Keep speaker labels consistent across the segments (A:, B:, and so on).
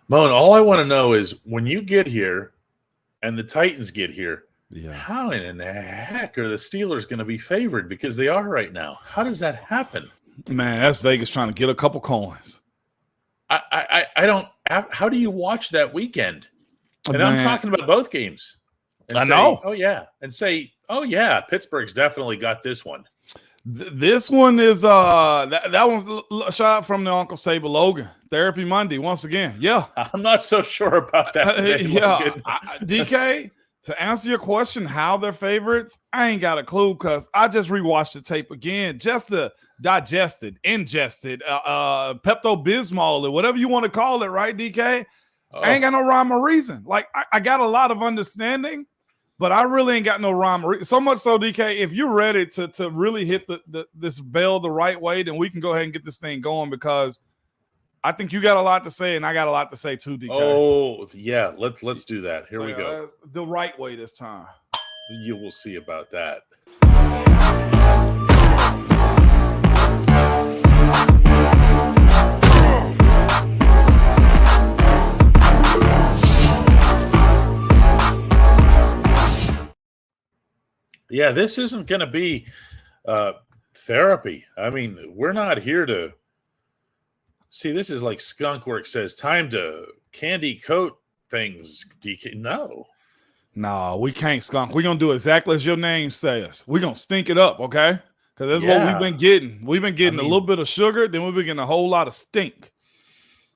A: Moan, all I want to know is when you get here and the Titans get here,
B: Yeah.
A: how in the heck are the Steelers going to be favored? Because they are right now. How does that happen?
B: Man, that's Vegas trying to get a couple coins.
A: I don't. How do you watch that weekend? And I'm
B: Man,
A: talking about both games. And
B: I
A: say,
B: know.
A: Oh yeah, and say, oh yeah, Pittsburgh's definitely got this one.
B: This one is that one's a shot from the Uncle Sable Logan. Therapy Monday once again. Yeah.
A: I'm not so sure about that today, Logan.
B: DK, to answer your question, how they're favorites, I ain't got a clue because I just rewatched the tape again just to digest it, ingest it, Pepto-Bismol or whatever you want to call it, right, DK? I ain't got no rhyme or reason. Like, I got a lot of understanding, but I really ain't got no rhyme or reason. So much so, DK, if you're ready to really hit this bell the right way, then we can go ahead and get this thing going because I think you got a lot to say, and I got a lot to say too, DK.
A: Oh, yeah. Let's do that. Here we go.
B: The right way this time.
A: You will see about that. Yeah, this isn't going to be therapy. I mean, we're not here to see. This is like Skunkwork says, time to candy coat things. DK,
B: no, we can't skunk. We're gonna do exactly as your name says. We're gonna stink it up, okay? Because that's what we've been getting. We've been getting a little bit of sugar, then we've been getting a whole lot of stink.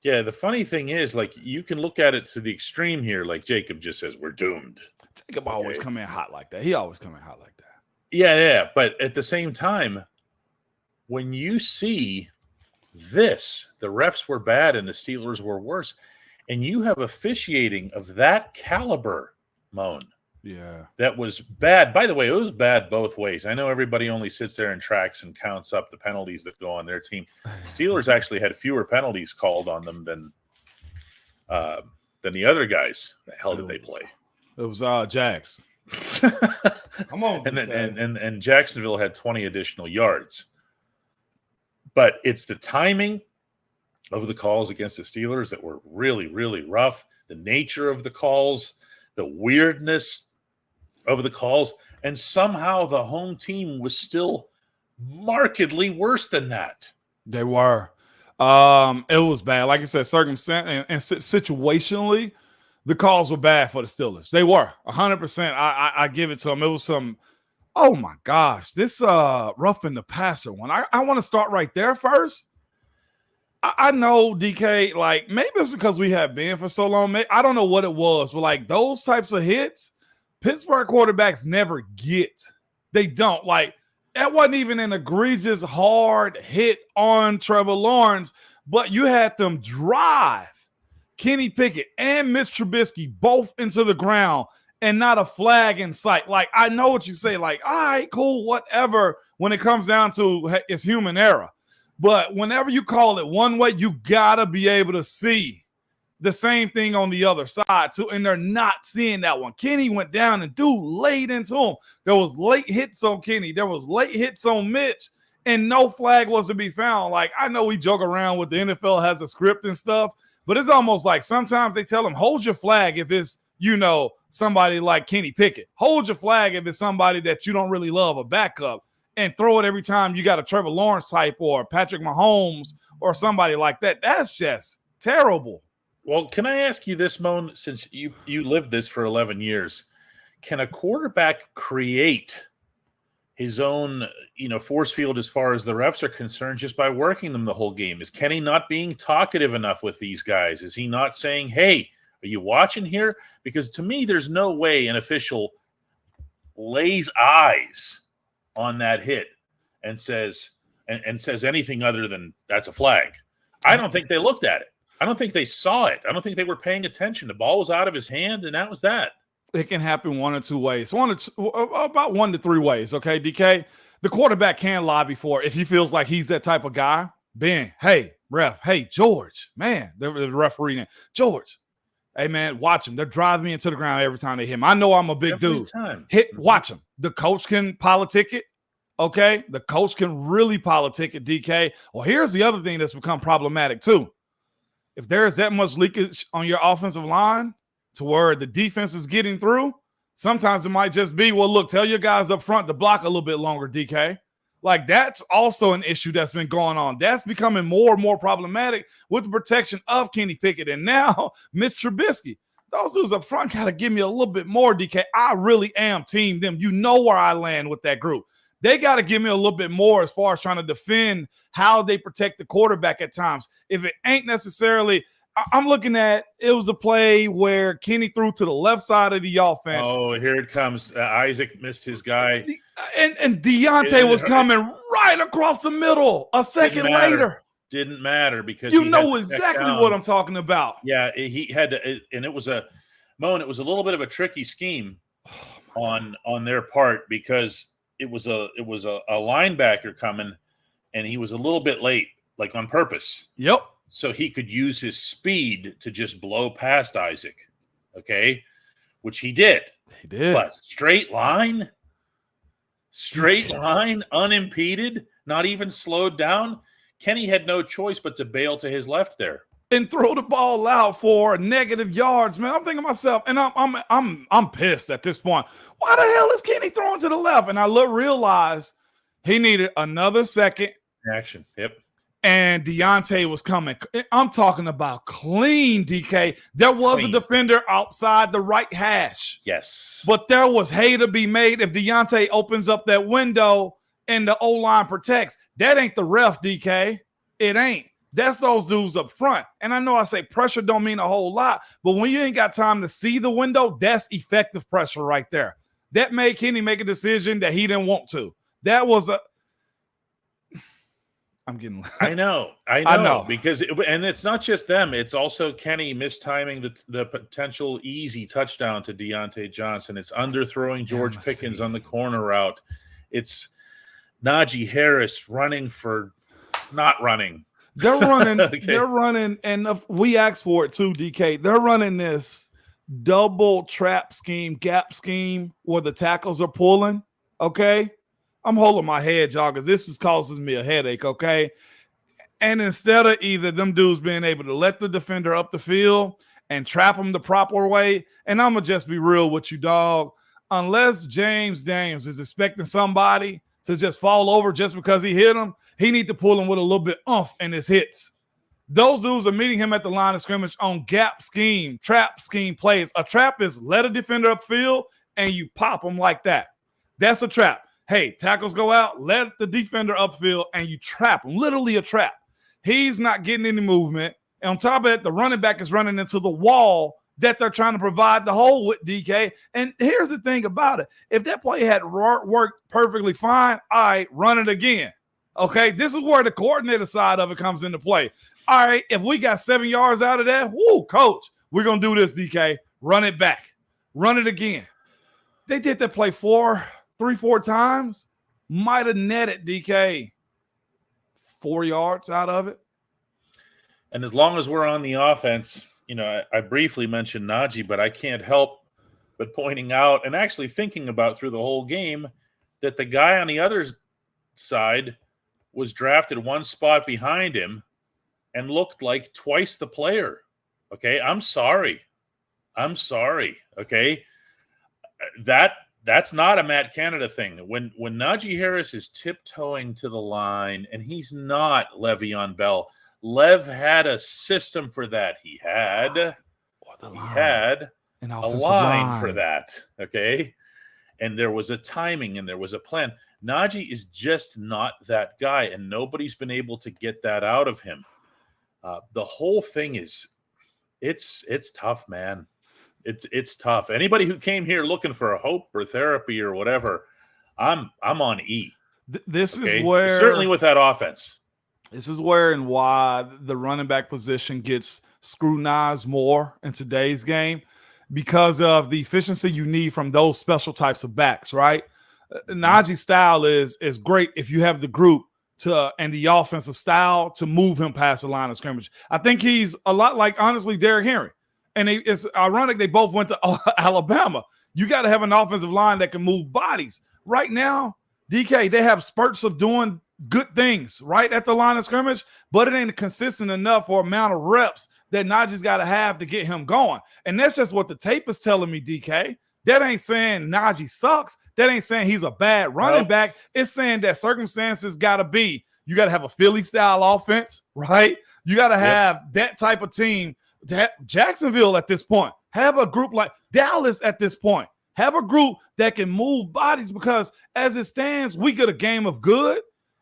A: Yeah, the funny thing is, like, you can look at it to the extreme here. Like Jacob just says, we're doomed.
B: Jacob always come in hot like that. He always come in hot like that.
A: Yeah. But at the same time, when you see this, the refs were bad and the Steelers were worse, and you have officiating of that caliber, Moan.
B: Yeah.
A: That was bad. By the way, it was bad both ways. I know everybody only sits there and tracks and counts up the penalties that go on their team. Steelers actually had fewer penalties called on them than the other guys. The hell did they play?
B: It was Jags. Come on.
A: And Jacksonville had 20 additional yards. But it's the timing of the calls against the Steelers that were really, really rough. The nature of the calls, the weirdness of the calls, and somehow the home team was still markedly worse than that.
B: They were. It was bad. Like I said, circumstance and situationally, the calls were bad for the Steelers. They were 100%. I give it to them. It was some. Oh my gosh, this roughing the passer one. I want to start right there first. I know, DK, like maybe it's because we have been for so long. I don't know what it was, but like those types of hits, Pittsburgh quarterbacks never get. They don't. Like that wasn't even an egregious hard hit on Trevor Lawrence, but you had them drive Kenny Pickett and Mitch Trubisky both into the ground and not a flag in sight. Like, I know what you say, like, all right, cool, whatever, when it comes down to it's human error. But whenever you call it one way, you got to be able to see the same thing on the other side, too. And they're not seeing that one. Kenny went down and dude laid into him. There was late hits on Kenny. There was late hits on Mitch. And no flag was to be found. Like, I know we joke around with the NFL has a script and stuff, but it's almost like sometimes they tell them, hold your flag if it's, somebody like Kenny Pickett. Hold your flag if it's somebody that you don't really love, a backup, and throw it every time you got a Trevor Lawrence type or Patrick Mahomes or somebody like that. That's just terrible.
A: Well, can I ask you this, Moan, since you lived this for 11 years, can a quarterback create his own, force field as far as the refs are concerned just by working them the whole game? Is Kenny not being talkative enough with these guys? Is he not saying, hey, are you watching here? Because to me, there's no way an official lays eyes on that hit and says anything other than that's a flag. I don't think they looked at it. I don't think they saw it. I don't think they were paying attention. The ball was out of his hand, and that was that.
B: It can happen one or two ways. About 1 to 3 ways, okay, DK? The quarterback can lobby for it if he feels like he's that type of guy. Ben, hey, ref, hey, George, man, the referee, George, hey, man, watch him. They're driving me into the ground every time they hit him. I know I'm a big dude. Watch him. The coach can politic it, okay? The coach can really politic it, DK. Well, here's the other thing that's become problematic, too. if there is that much leakage on your offensive line to where the defense is getting through, sometimes it might just be, well, look, tell your guys up front to block a little bit longer, DK. Like, that's also an issue that's been going on. That's becoming more and more problematic with the protection of Kenny Pickett. And now, Mitch Trubisky, those dudes up front got to give me a little bit more, DK. I really am team them. You know where I land with that group. They got to give me a little bit more as far as trying to defend how they protect the quarterback at times. If it ain't necessarily – I'm looking at – it was a play where Kenny threw to the left side of the offense.
A: Oh, here it comes. Isaac missed his guy.
B: And Deontay was coming right across the middle a second later.
A: Didn't matter because
B: you know exactly what I'm talking about.
A: Yeah, he had to – and it was a – Moan, it was a little bit of a tricky scheme on their part because – It was a linebacker coming, and he was a little bit late, like on purpose.
B: Yep.
A: So he could use his speed to just blow past Isaac, okay, which he did.
B: He did.
A: But straight line, unimpeded, not even slowed down. Kenny had no choice but to bail to his left there
B: and throw the ball out for negative yards, man. I'm thinking to myself, and I'm pissed at this point. Why the hell is Kenny throwing to the left? And I realized he needed another second
A: action. Yep.
B: And Deontay was coming. I'm talking about clean, DK. There was a defender outside the right hash.
A: Yes.
B: But there was hay to be made if Deontay opens up that window and the O-line protects. That ain't the ref, DK. It ain't. That's those dudes up front. And I know I say pressure don't mean a whole lot, but when you ain't got time to see the window, that's effective pressure right there. That made Kenny make a decision that he didn't want to. That was I'm getting
A: I know. Because and it's not just them. It's also Kenny mistiming the potential easy touchdown to Deontay Johnson. It's underthrowing George Pickens on the corner route. It's Najee Harris running for not running.
B: They're running, okay. They're running, and we asked for it too, DK. They're running this double trap scheme, gap scheme where the tackles are pulling, okay? I'm holding my head, y'all, because this is causing me a headache, okay? And instead of either them dudes being able to let the defender up the field and trap them the proper way, and I'm going to just be real with you, dog, unless James Daniels is expecting somebody to just fall over just because he hit him, he need to pull him with a little bit oomph in his hits. Those dudes are meeting him at the line of scrimmage on gap scheme, trap scheme plays. A trap is let a defender upfield and you pop them like that. That's a trap. Hey, tackles go out, let the defender upfield and you trap him. Literally a trap. He's not getting any movement. And on top of it, the running back is running into the wall that they're trying to provide the hole with, DK. And here's the thing about it. If that play had worked perfectly fine, all right, run it again. Okay, this is where the coordinator side of it comes into play. All right, if we got 7 yards out of that, whoo, coach, we're going to do this, DK. Run it back. Run it again. They did that play 4 times. Might have netted, DK, 4 yards out of it.
A: And as long as we're on the offense, you know, I briefly mentioned Najee, but I can't help but pointing out and actually thinking about through the whole game that the guy on the other side was drafted one spot behind him and looked like twice the player. Okay, I'm sorry. Okay, that's not a Matt Canada thing. When Najee Harris is tiptoeing to the line and he's not Le'Veon Bell, Lev had a system for that. He had a line for that. Okay, and there was a timing and there was a plan. Najee is just not that guy, and nobody's been able to get that out of him. The whole thing is, it's tough, man. It's tough. Anybody who came here looking for a hope or therapy or whatever, I'm on E.
B: This is where
A: certainly with that offense.
B: This is where and why the running back position gets scrutinized more in today's game because of the efficiency you need from those special types of backs, right? Najee's style is great if you have the group and the offensive style to move him past the line of scrimmage. I think he's a lot like, honestly, Derrick Henry. And it's ironic they both went to Alabama. You got to have an offensive line that can move bodies. Right now, DK, they have spurts of doing good things right at the line of scrimmage, but it ain't consistent enough or amount of reps that Najee's got to have to get him going. And that's just what the tape is telling me, DK. That ain't saying Najee sucks. That ain't saying he's a bad running back. It's saying that circumstances got to be, you got to have a Philly-style offense, right? You got to have that type of team. Jacksonville at this point. Have a group like Dallas at this point. Have a group that can move bodies, because as it stands, we get a game of good,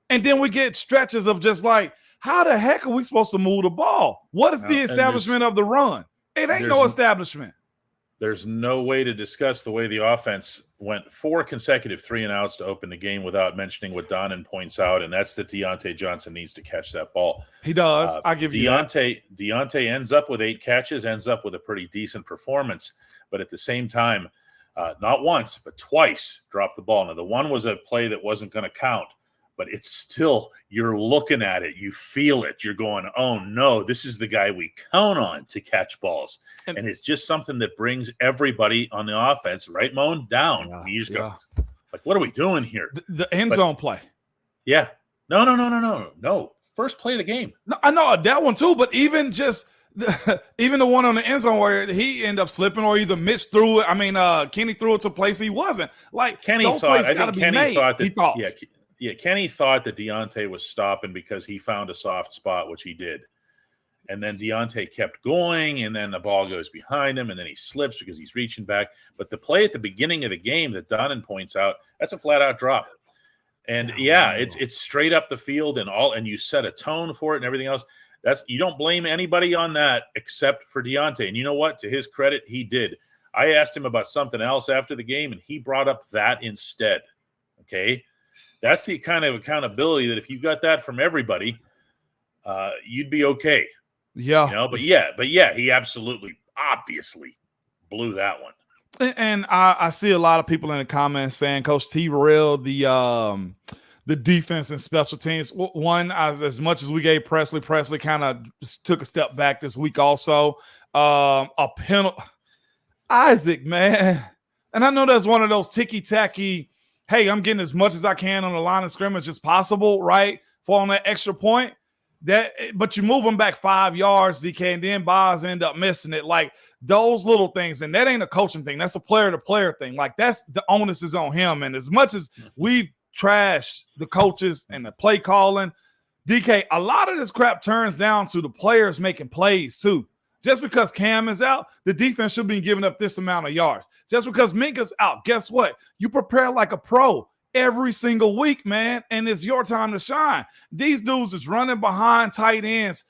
B: and then we get stretches of just like, how the heck are we supposed to move the ball? What is the establishment of the run? It ain't no establishment.
A: There's no way to discuss the way the offense went 4 consecutive 3-and-outs to open the game without mentioning what Donnan points out, and that's that Deontay Johnson needs to catch that ball.
B: He does. I give you that.
A: Deontay ends up with 8 catches, ends up with a pretty decent performance, but at the same time, not once, but twice dropped the ball. Now, the one was a play that wasn't going to count, but it's still, you're looking at it, you feel it, you're going, oh no, this is the guy we count on to catch balls. And it's just something that brings everybody on the offense, right, Moan, down. Yeah, you just go, like, what are we doing here?
B: The end zone play.
A: Yeah. No. First play of the game.
B: No, I know that one too, but even just even the one on the end zone where he ended up slipping, or either Mitch threw it. Kenny threw it to a place he wasn't. Like,
A: Kenny
B: those plays got to be made. He thought.
A: Yeah, Kenny thought that Deontay was stopping because he found a soft spot, which he did. And then Deontay kept going, and then the ball goes behind him, and then he slips because he's reaching back. But the play at the beginning of the game that Donnan points out, that's a flat-out drop. And, it's straight up the field and you set a tone for it and everything else. You don't blame anybody on that except for Deontay. And you know what? To his credit, he did. I asked him about something else after the game, and he brought up that instead, okay? That's the kind of accountability that if you got that from everybody, you'd be okay.
B: Yeah.
A: But he absolutely, obviously blew that one.
B: And I see a lot of people in the comments saying Coach T railed the defense and special teams. One, as much as we gave Presley kind of took a step back this week also. A penalty. Isaac, man. And I know that's one of those ticky-tacky, hey, I'm getting as much as I can on the line of scrimmage as possible, right? For on that extra point. But you move them back 5 yards, DK, and then Boz end up missing it. Like, those little things, and that ain't a coaching thing. That's a player-to-player thing. Like, that's the onus is on him. And as much as we've trashed the coaches and the play calling, DK, a lot of this crap turns down to the players making plays too. Just because Cam is out, the defense should be giving up this amount of yards. Just because Minka's out, guess what? You prepare like a pro every single week, man, and it's your time to shine. These dudes is running behind tight ends,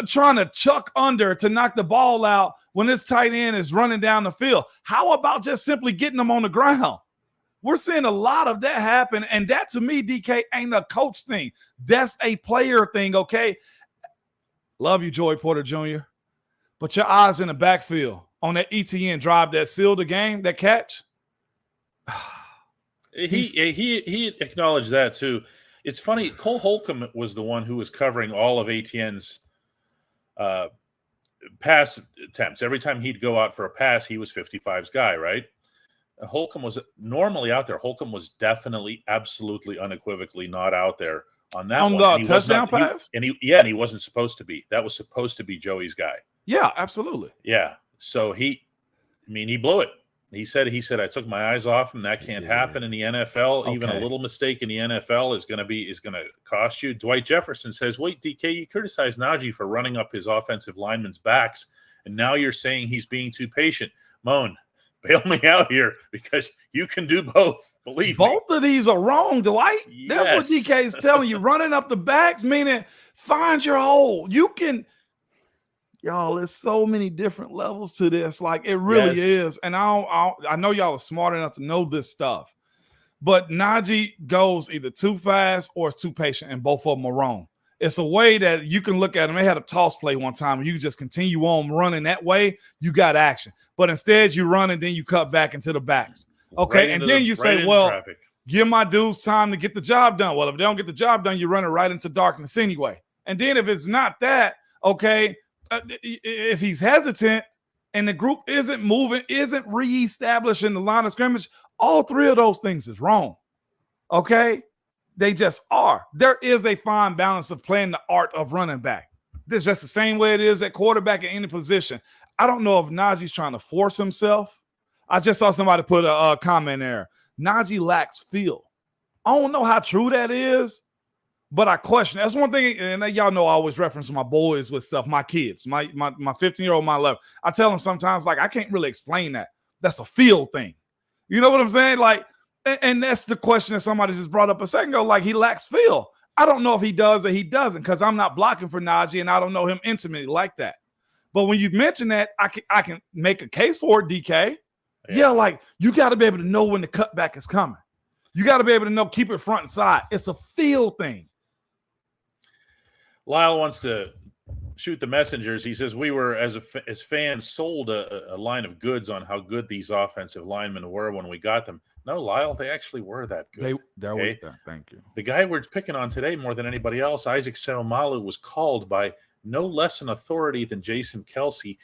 B: trying to chuck under to knock the ball out when this tight end is running down the field. How about just simply getting them on the ground? We're seeing a lot of that happen, and that, to me, DK, ain't a coach thing. That's a player thing, okay? Love you, Joey Porter Jr., but your eyes in the backfield on that ETN drive that sealed the game, that catch.
A: He acknowledged that too. It's funny. Cole Holcomb was the one who was covering all of ATN's pass attempts. Every time he'd go out for a pass, he was 55's guy, right? Holcomb was normally out there. Holcomb was definitely, absolutely, unequivocally not out there on that
B: on
A: one.
B: The touchdown pass?
A: And he wasn't supposed to be. That was supposed to be Joey's guy.
B: Yeah, absolutely.
A: Yeah. So he blew it. He said, I took my eyes off him. That can't happen in the NFL. Okay. Even a little mistake in the NFL is going to cost you. Dwight Jefferson says, wait, DK, you criticized Najee for running up his offensive linemen's backs, and now you're saying he's being too patient. Moan, bail me out here, because you can do both. Believe me.
B: Both of these are wrong, Dwight. Yes. That's what DK is telling you. Running up the backs, meaning find your hole. You can – y'all, there's so many different levels to this. Like, it really is. And I know y'all are smart enough to know this stuff. But Najee goes either too fast or it's too patient, and both of them are wrong. It's a way that you can look at them. They had a toss play one time, and you can just continue on running that way. You got action. But instead, you run, and then you cut back into the backs. Okay, and then you say, well, give my dudes time to get the job done. Well, if they don't get the job done, you run it right into darkness anyway. And then if it's not that, okay, if he's hesitant and the group isn't moving, isn't reestablishing the line of scrimmage, all three of those things is wrong. Okay? They just are. There is a fine balance of playing the art of running back. This is just the same way it is at quarterback in any position. I don't know if Najee's trying to force himself. I just saw somebody put a comment there. Najee lacks feel. I don't know how true that is, but I question. That's one thing, and y'all know I always reference my boys with stuff, my kids, my 15-year-old, my 11. I tell them sometimes, like, I can't really explain that. That's a feel thing. You know what I'm saying? Like, and that's the question that somebody just brought up a second ago. Like, he lacks feel. I don't know if he does or he doesn't, because I'm not blocking for Najee, and I don't know him intimately like that. But when you mention that, I can make a case for it, DK. Yeah, like, you got to be able to know when the cutback is coming. You got to be able to know, keep it front and side. It's a feel thing.
A: Lyle wants to shoot the messengers. He says, we were, as fans, sold a line of goods on how good these offensive linemen were when we got them. No, Lyle, they actually were that good.
B: Okay? Thank you.
A: The guy we're picking on today more than anybody else, Isaac Seumalo, was called by no less an authority than Jason Kelce,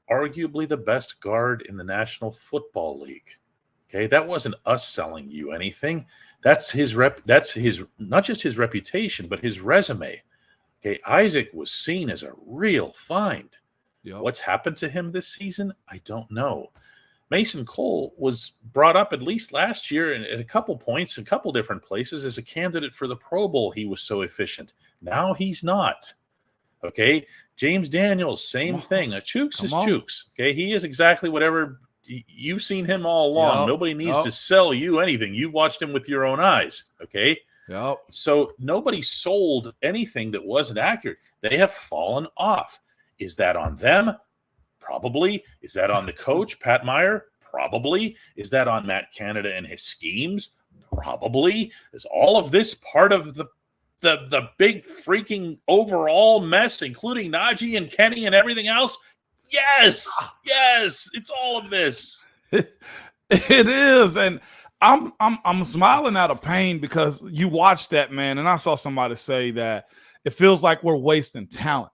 A: arguably the best guard in the National Football League. Okay, that wasn't us selling you anything. That's his not just his reputation, but his resume. Okay, Isaac was seen as a real find.
B: Yep.
A: What's happened to him this season? I don't know. Mason Cole was brought up at least last year at a couple points, a couple different places, as a candidate for the Pro Bowl. He was so efficient. Now he's not. Okay, James Daniels, same thing. Chooks is Chooks. Okay, he is exactly whatever you've seen him all along.
B: Yep.
A: Nobody needs to sell you anything. You've watched him with your own eyes. Okay.
B: Yep.
A: So nobody sold anything that wasn't accurate. They have fallen off. Is that on them? Probably. Is that on the coach, Pat Meyer? Probably. Is that on Matt Canada and his schemes? Probably. Is all of this part of the big freaking overall mess, including Najee and Kenny and everything else? Yes. Yes. It's all of this.
B: It is. And I'm smiling out of pain because you watched that, man. And I saw somebody say that it feels like we're wasting talent.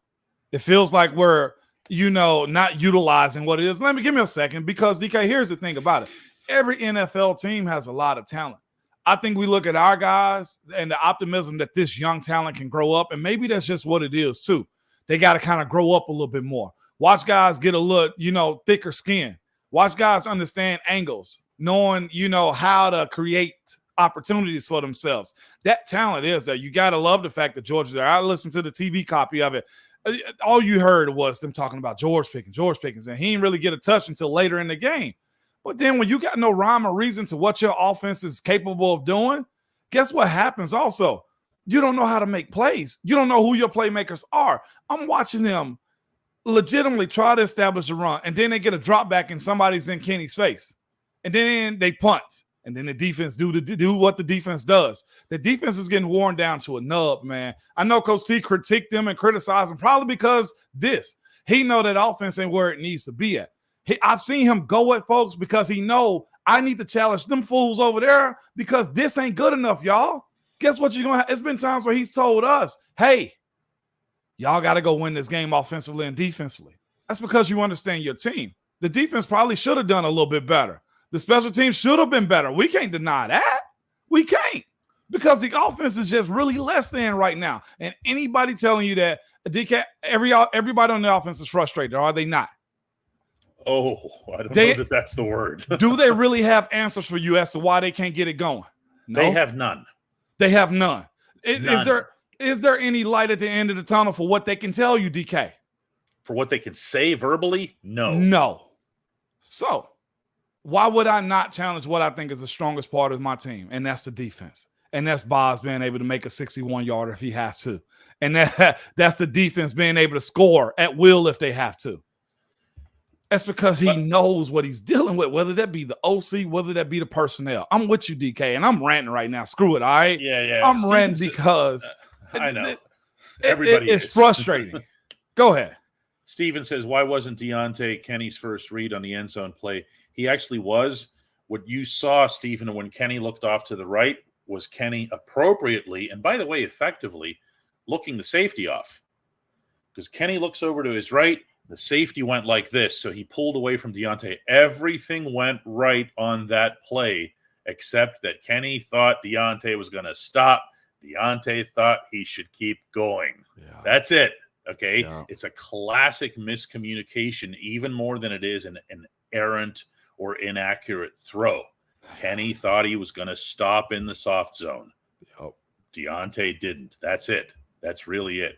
B: It feels like we're, not utilizing what it is. Give me a second, because DK, here's the thing about it. Every NFL team has a lot of talent. I think we look at our guys and the optimism that this young talent can grow up. And maybe that's just what it is too. They got to kind of grow up a little bit more. Watch guys get a little, thicker skin. Watch guys understand angles, knowing, how to create opportunities for themselves. That talent is there. You got to love the fact that George is there. I listened to the TV copy of it. All you heard was them talking about George Pickens, and he didn't really get a touch until later in the game. But then when you got no rhyme or reason to what your offense is capable of doing, guess what happens also? You don't know how to make plays. You don't know who your playmakers are. I'm watching them legitimately try to establish a run, and then they get a drop back and somebody's in Kenny's face. And then they punt. And then the defense do what the defense does. The defense is getting worn down to a nub, man. I know Coach T critiqued them and criticized them probably because he know that offense ain't where it needs to be at. I've seen him go at folks because he know I need to challenge them fools over there because this ain't good enough, y'all. Guess what you're going to have? It's been times where he's told us, hey, y'all got to go win this game offensively and defensively. That's because you understand your team. The defense probably should have done a little bit better. The special teams should have been better. We can't deny that. We can't, because the offense is just really less than right now. And anybody telling you that, DK, everybody on the offense is frustrated, are they not?
A: Oh, I don't know that that's the word.
B: Do they really have answers for you as to why they can't get it going? No?
A: They have none.
B: They have none.
A: None.
B: Is there any light at the end of the tunnel for what they can tell you, DK?
A: For what they can say verbally? No.
B: No. So why would I not challenge what I think is the strongest part of my team? And that's the defense. And that's Boz being able to make a 61-yarder if he has to. And that's the defense being able to score at will if they have to. That's because he knows what he's dealing with, whether that be the OC, whether that be the personnel. I'm with you, DK, and I'm ranting right now. Screw it, all right?
A: Yeah.
B: I'm ranting because
A: I know.
B: It's frustrating. Go ahead.
A: Steven says, why wasn't Deontay Kenny's first read on the end zone play? He actually was. What you saw, Stephen, when Kenny looked off to the right was Kenny appropriately, and by the way, effectively, looking the safety off. Because Kenny looks over to his right, the safety went like this, so he pulled away from Deontay. Everything went right on that play, except that Kenny thought Deontay was going to stop, Deontay thought he should keep going.
B: Yeah.
A: That's it. Okay.
B: Yeah.
A: It's a classic miscommunication, even more than it is an errant or inaccurate throw. Kenny thought he was going to stop in the soft zone.
B: Yep.
A: Deontay didn't. That's it. That's really it.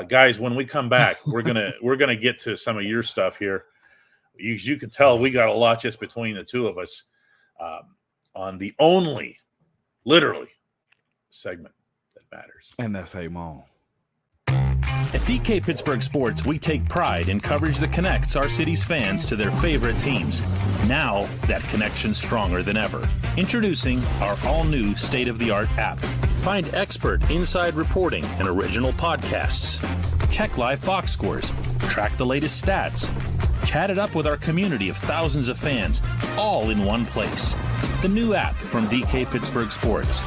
A: Guys, when we come back, we're gonna get to some of your stuff here. You can tell we got a lot just between the two of us on the only, literally, segment that matters.
B: And that's Hey Mom.
C: At DK Pittsburgh Sports, we take pride in coverage that connects our city's fans to their favorite teams. Now, that connection's stronger than ever. Introducing our all-new state-of-the-art app. Find expert inside reporting and original podcasts. Check live box scores. Track the latest stats. Chat it up with our community of thousands of fans, all in one place. The new app from DK Pittsburgh Sports.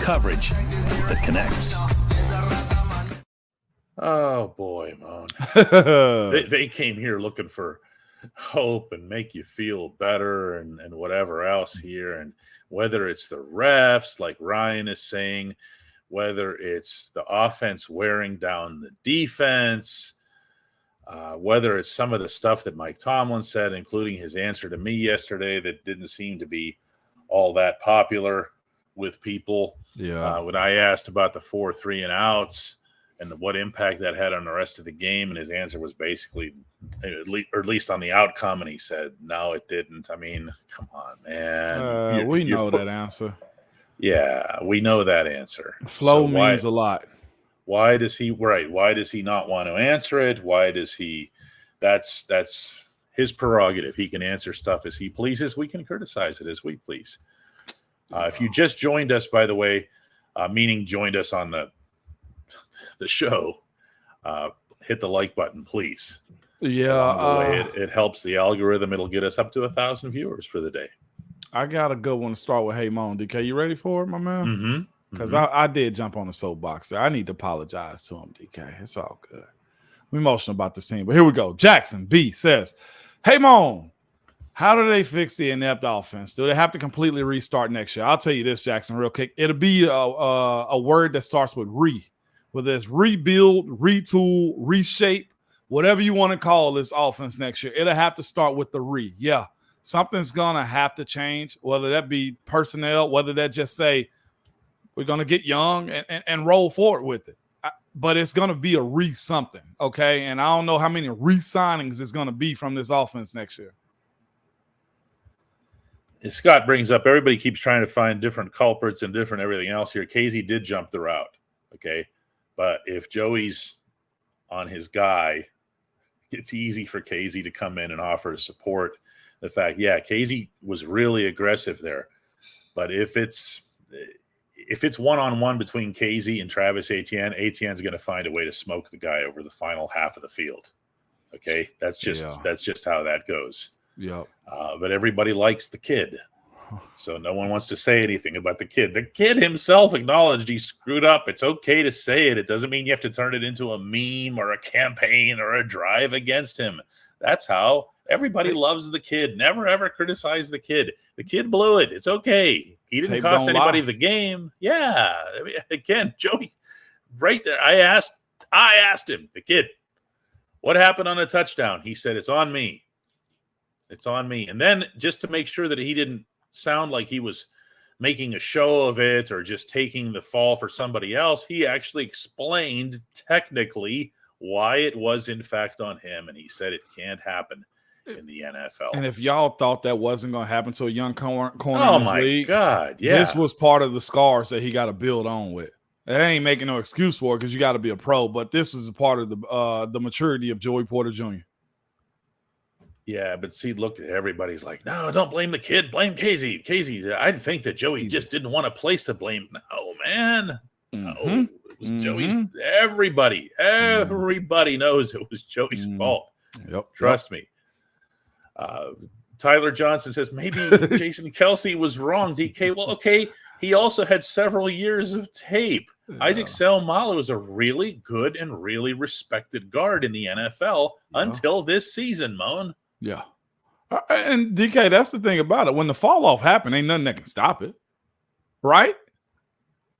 C: Coverage that connects.
A: Oh, boy, Moan. They came here looking for hope and make you feel better and whatever else here. And whether it's the refs, like Ryan is saying, whether it's the offense wearing down the defense, whether it's some of the stuff that Mike Tomlin said, including his answer to me yesterday that didn't seem to be all that popular with people.
B: Yeah.
A: When I asked about the 4 3-and-outs and what impact that had on the rest of the game, and his answer was basically, at least on the outcome, and he said, no, it didn't. I mean, come on, man.
B: We know that answer.
A: Yeah, we know that answer.
B: Flow means a lot.
A: Why does he not want to answer it? Why does he? That's his prerogative. He can answer stuff as he pleases. We can criticize it as we please. If you just joined us, by the way, meaning joined us on the show, hit the like button, please.
B: Yeah,
A: it helps the algorithm. It'll get us up to 1,000 viewers for the day.
B: I got a good one to start with. Hey, Mom, DK, you ready for it, my man?
A: Mm-hmm.
B: Because I did jump on the soapbox there. I need to apologize to him, DK. It's all good. I'm emotional about this team, but here we go. Jackson B says, hey, Mom, how do they fix the inept offense? Do they have to completely restart next year? I'll tell you this, Jackson, real quick. It'll be a word that starts with whether it's rebuild, retool, reshape, whatever you want to call this offense next year. It'll have to start with the re. Yeah, something's going to have to change, whether that be personnel, whether that just say we're going to get young and roll forward with it. But it's going to be a re-something, okay? And I don't know how many re-signings it's going to be from this offense next year.
A: Scott brings up, everybody keeps trying to find different culprits and different everything else here. Casey did jump the route, okay? But if Joey's on his guy, it's easy for Casey to come in and offer support. The fact, Casey was really aggressive there. But if it's one-on-one between Casey and Travis Etienne's going to find a way to smoke the guy over the final half of the field. Okay, that's just how that goes.
B: Yeah.
A: But everybody likes the kid, so no one wants to say anything about the kid. The kid himself acknowledged he screwed up. It's okay to say it. It doesn't mean you have to turn it into a meme or a campaign or a drive against him. That's how everybody loves the kid. Never, ever criticize the kid. The kid blew it. It's okay. He didn't cost anybody the game. Yeah. I mean, again, Joey, right there. I asked him, the kid, what happened on the touchdown? He said, it's on me. It's on me. And then just to make sure that he didn't sound like he was making a show of it or just taking the fall for somebody else, he actually explained technically why it was in fact on him. And he said it can't happen in the NFL.
B: And if y'all thought that wasn't going to happen to a young corner in this league,
A: God, yeah.
B: This was part of the scars that he got to build on with. It ain't making no excuse for it because you got to be a pro, but this was a part of the maturity of Joey Porter Jr.
A: Yeah, but see, looked at everybody's like, no, don't blame the kid. Blame Casey. I think that Joey just didn't want to place the blame. No, man. No, it was Joey's. Everybody knows it was Joey's fault.
B: Yep.
A: Trust me. Tyler Johnson says, maybe Jason Kelsey was wrong, DK. Well, okay, he also had several years of tape. Yeah. Isaac Seumalo is a really good and really respected guard in the NFL until this season, Moan.
B: Yeah. And DK, that's the thing about it. When the fall off happened, ain't nothing that can stop it. Right?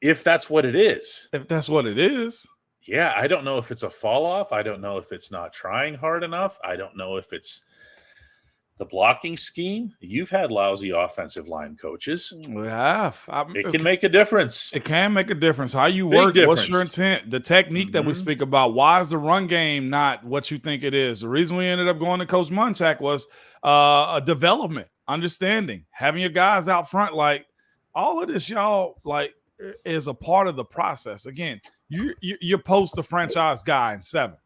A: if that's what it is.
B: If that's what it is.
A: Yeah, I don't know if it's a fall off. I don't know if it's not trying hard enough. I don't know if it's the blocking scheme. You've had lousy offensive line coaches.
B: We have.
A: It can make a difference.
B: It can make a difference. How you
A: Big
B: work,
A: difference.
B: what's your intent, the technique that we speak about. Why is the run game not what you think it is? The reason we ended up going to Coach Munchak was a development, understanding, having your guys out front. Like all of this, y'all, like is a part of the process. Again, you're post the franchise guy in 7.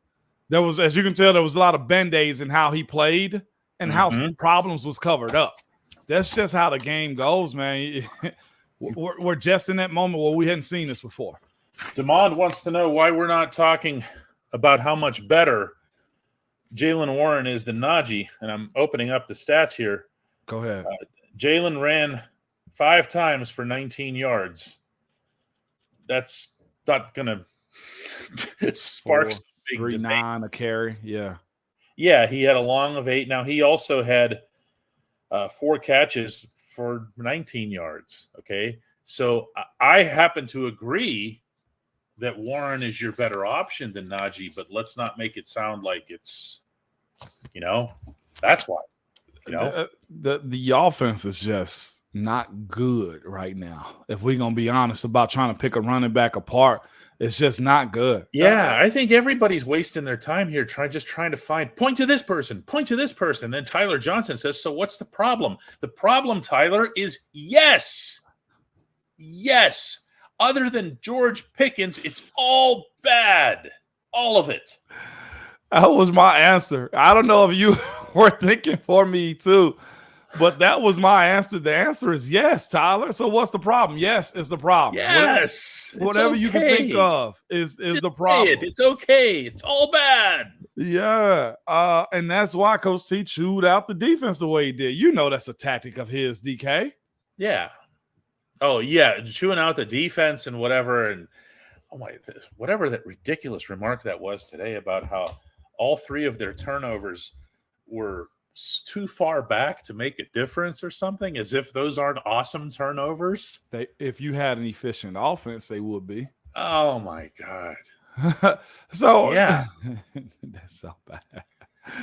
B: There was, as you can tell, there was a lot of band-aids in how he played and how some problems was covered up. That's just how the game goes, man. We're just in that moment where we hadn't seen this before.
A: Demond wants to know why we're not talking about how much better Jaylen Warren is than Najee, and I'm opening up the stats here.
B: Go ahead.
A: Jaylen ran 5 times for 19 yards. That's not going to spark some big
B: 3.9 a carry. Yeah.
A: Yeah, he had a long of 8. Now, he also had 4 catches for 19 yards, okay? So I happen to agree that Warren is your better option than Najee, but let's not make it sound like it's, that's why.
B: The offense is just not good right now. If we're going to be honest about trying to pick a running back apart, it's just not good.
A: Yeah, I think everybody's wasting their time here trying to find point to this person. Then Tyler Johnson says, so what's the problem? The problem, Tyler, is yes. Other than George Pickens, it's all bad. All of it.
B: That was my answer. I don't know if you were thinking for me too, but that was my answer. The answer is yes, Tyler. So what's the problem? Yes is the problem.
A: Yes.
B: Whatever you can think of is the problem.
A: It's okay. It's all bad.
B: Yeah. And that's why Coach T chewed out the defense the way he did. You know that's a tactic of his, DK.
A: Yeah. Oh, yeah. Chewing out the defense and whatever. And whatever that ridiculous remark that was today about how all 3 of their turnovers were too far back to make a difference or something, as if those aren't awesome turnovers.
B: If you had an efficient offense, they would be.
A: Oh, my God.
B: So,
A: yeah.
B: That's so bad.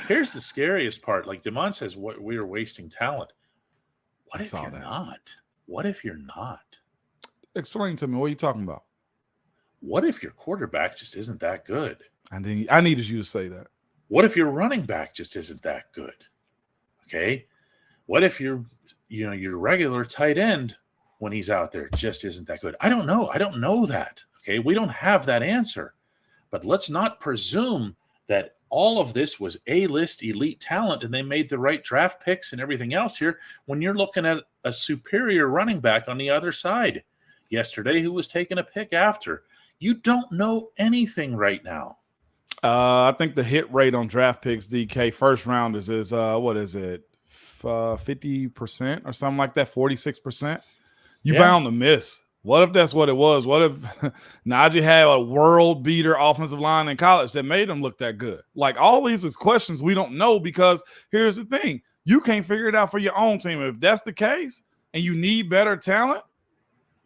A: Here's the scariest part. Like Demond says, we are wasting talent. What if you're not? What if you're not?
B: Explain to me. What are you talking about?
A: What if your quarterback just isn't that good?
B: I needed you to say that.
A: What if your running back just isn't that good? Okay. What if your regular tight end when he's out there just isn't that good? I don't know. I don't know that. Okay. We don't have that answer. But let's not presume that all of this was A-list elite talent and they made the right draft picks and everything else here when you're looking at a superior running back on the other side yesterday who was taking a pick after. You don't know anything right now.
B: I think the hit rate on draft picks, DK, first rounders is what is it, 50% or something like that, 46%. You bound to miss. What if that's what it was? What if Najee had a world beater offensive line in college that made him look that good? Like all these is questions we don't know because here's the thing. You can't figure it out for your own team. If that's the case and you need better talent,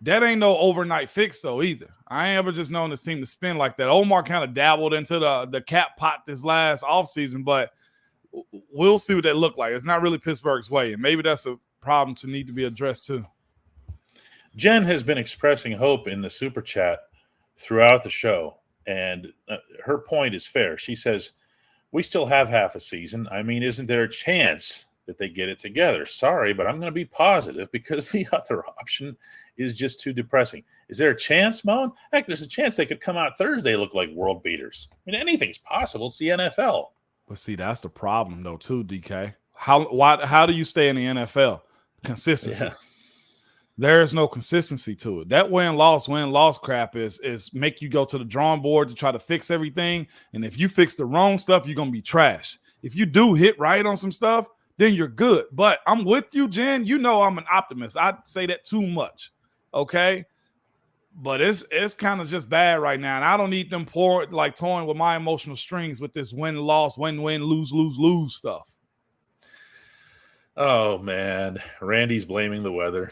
B: that ain't no overnight fix though either. I ain't ever just known this team to spin like that. Omar kind of dabbled into the cap pot this last offseason, but we'll see what that look like. It's not really Pittsburgh's way, and maybe that's a problem to need to be addressed too.
A: Jen has been expressing hope in the super chat throughout the show, and her point is fair. She says, we still have half a season. I mean, isn't there a chance that they get it together? Sorry, but I'm going to be positive because the other option is just too depressing. Is there a chance, Moan? Heck, there's a chance they could come out Thursday look like world beaters. I mean, anything's possible. It's the NFL.
B: But see, that's the problem though too, DK. How do you stay in the NFL? Consistency. Yeah. There's no consistency to it. That win-loss crap is make you go to the drawing board to try to fix everything. And if you fix the wrong stuff, you're going to be trash. If you do hit right on some stuff, then you're good. But I'm with you, Jen. You know I'm an optimist. I say that too much, okay? But it's kind of just bad right now. And I don't need them toying with my emotional strings with this win-loss, win-win, lose stuff.
A: Oh, man. Randy's blaming the weather.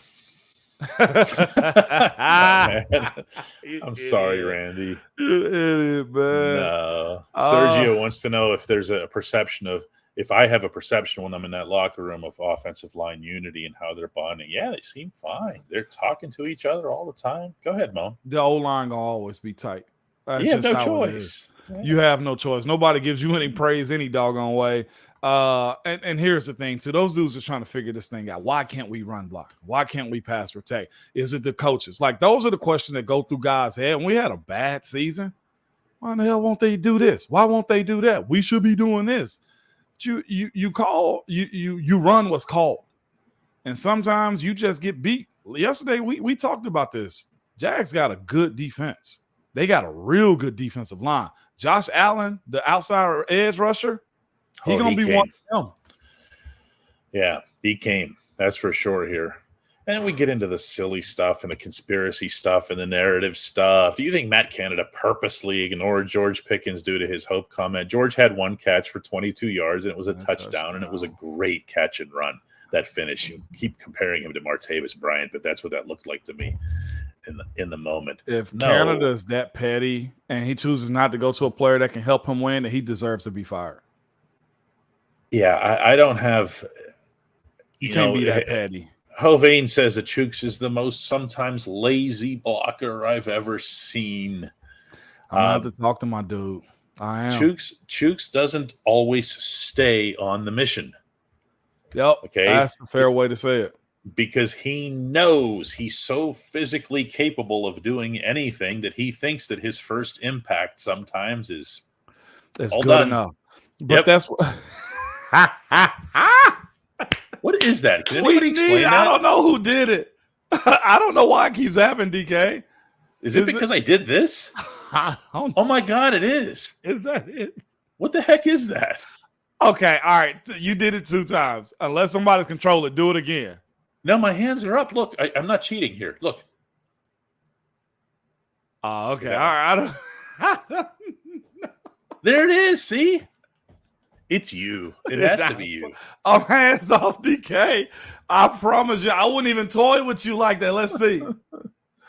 A: I'm sorry, Randy.
B: You idiot, man.
A: No. Sergio wants to know if there's a perception of, if I have a perception when I'm in that locker room of offensive line unity and how they're bonding. Yeah, they seem fine. They're talking to each other all the time. Go ahead, Mo.
B: The O-line going to always be tight. That's
A: you have
B: just
A: no
B: how
A: choice.
B: Yeah. You have no choice. Nobody gives you any praise any doggone way. And here's the thing, too. Those dudes are trying to figure this thing out. Why can't we run block? Why can't we pass protect? Is it the coaches? Like, those are the questions that go through guys' head. When we had a bad season, why in the hell won't they do this? Why won't they do that? We should be doing this. You run what's called. And sometimes you just get beat. Yesterday, we talked about this. Jags got a good defense. They got a real good defensive line. Josh Allen, the outside edge rusher, he's going to be one of them.
A: Yeah, he came. That's for sure here. And then we get into the silly stuff and the conspiracy stuff and the narrative stuff. Do you think Matt Canada purposely ignored George Pickens due to his hope comment? George had one catch for 22 yards, and it was a touchdown, and it was a great catch and run, that finish. You keep comparing him to Martavis Bryant, but that's what that looked like to me in the moment.
B: If Canada is that petty and he chooses not to go to a player that can help him win, then he deserves to be fired.
A: Yeah, I don't have –
B: You can't be that petty.
A: Hovain says that Chooks is the most sometimes lazy blocker I've ever seen.
B: I'm going to have to talk to my dude. I am.
A: Chooks doesn't always stay on the mission.
B: Yep.
A: Okay.
B: That's a fair way to say it.
A: Because he knows he's so physically capable of doing anything that he thinks that his first impact sometimes is
B: it's
A: all
B: good
A: done.
B: Enough. But that's what
A: what is that? Can anybody explain that?
B: I don't know who did it. I don't know why it keeps happening, DK.
A: Is it because I did this? Oh my God, it is.
B: Is that it?
A: What the heck is that?
B: Okay, all right. You did it 2 times. Unless somebody's control it, do it again.
A: No, my hands are up. Look, I'm not cheating here. Look.
B: Oh, okay. Yeah. All right. I don't
A: There it is. See? It's you. It has to be you.
B: I'm hands off, DK. I promise you, I wouldn't even toy with you like that. Let's see.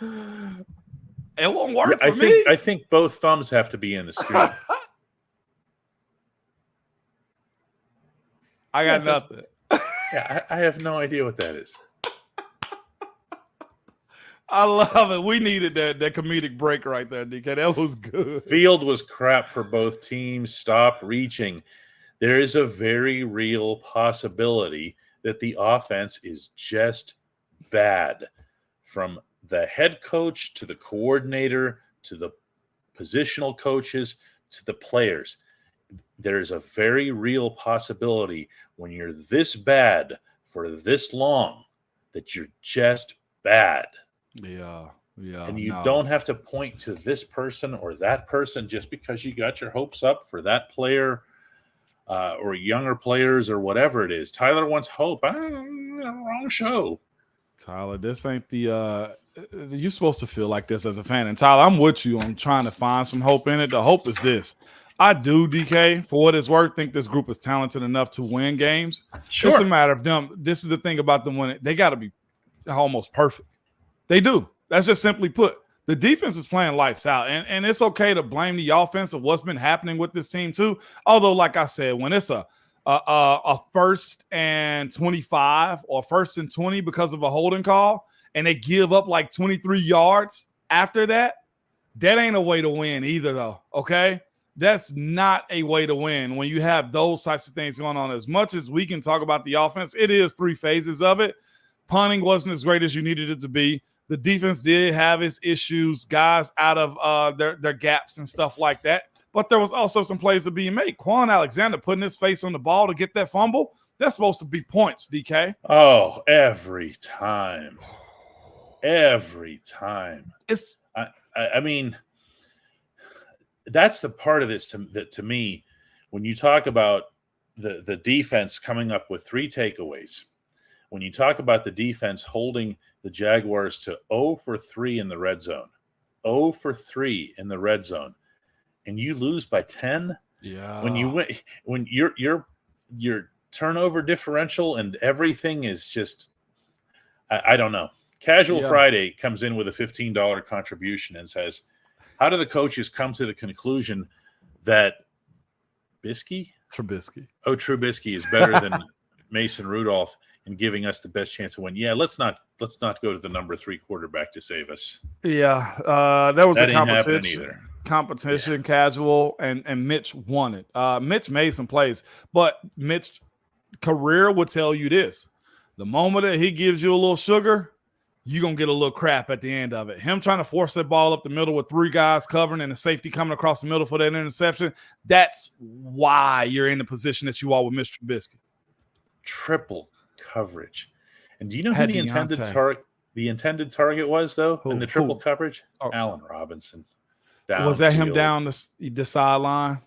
B: It won't work for me.
A: I think both thumbs have to be in the screen.
B: I got nothing.
A: Yeah, I have no idea what that is.
B: I love it. We needed that comedic break right there, DK. That was good.
A: Field was crap for both teams. Stop reaching. There is a very real possibility that the offense is just bad, from the head coach to the coordinator to the positional coaches to the players. There is a very real possibility when you're this bad for this long that you're just bad.
B: Yeah.
A: And you don't have to point to this person or that person just because you got your hopes up for that player or younger players or whatever it is. Tyler wants hope. Wrong show.
B: Tyler, this ain't the you're supposed to feel like this as a fan. And Tyler, I'm with you on trying to find some hope in it. The hope is this. I do, DK, for what it's worth, think this group is talented enough to win games.
A: Sure.
B: It's a matter of them. This is the thing about them winning. They got to be almost perfect. They do. That's just simply put. The defense is playing lights out, and it's okay to blame the offense of what's been happening with this team too. Although, like I said, when it's a 1st and 25 or 1st and 20 because of a holding call, and they give up like 23 yards after that, that ain't a way to win either, though. Okay, that's not a way to win when you have those types of things going on. As much as we can talk about the offense, it is 3 phases of it. Punting wasn't as great as you needed it to be. The defense did have its issues, guys out of their gaps and stuff like that. But there was also some plays to be made. Quan Alexander putting his face on the ball to get that fumble, that's supposed to be points, DK.
A: Oh, every time. Every time. I mean, that's the part of this that to me, when you talk about the defense coming up with 3 takeaways, when you talk about the defense holding the Jaguars to 0 for 3 in the red zone, 0 for 3 in the red zone, and you lose by 10.
B: Yeah.
A: When your turnover differential and everything is just, I don't know. Casual Friday comes in with a $15 contribution and says, how do the coaches come to the conclusion that
B: Trubisky
A: is better than Mason Rudolph in giving us the best chance to win? Yeah, let's not go to the number 3 quarterback to save us.
B: Yeah, that was
A: that
B: a competition,
A: Yeah.
B: Casual, and Mitch won it. Mitch made some plays, but Mitch's career would tell you this: the moment that he gives you a little sugar, you're going to get a little crap at the end of it. Him trying to force that ball up the middle with 3 guys covering and the safety coming across the middle for that interception, that's why you're in the position that you are with Mr. Trubisky.
A: Triple coverage. And do you know who the intended target was, though, in the triple coverage?
B: Oh.
A: Allen Robinson.
B: Was that him down the sideline?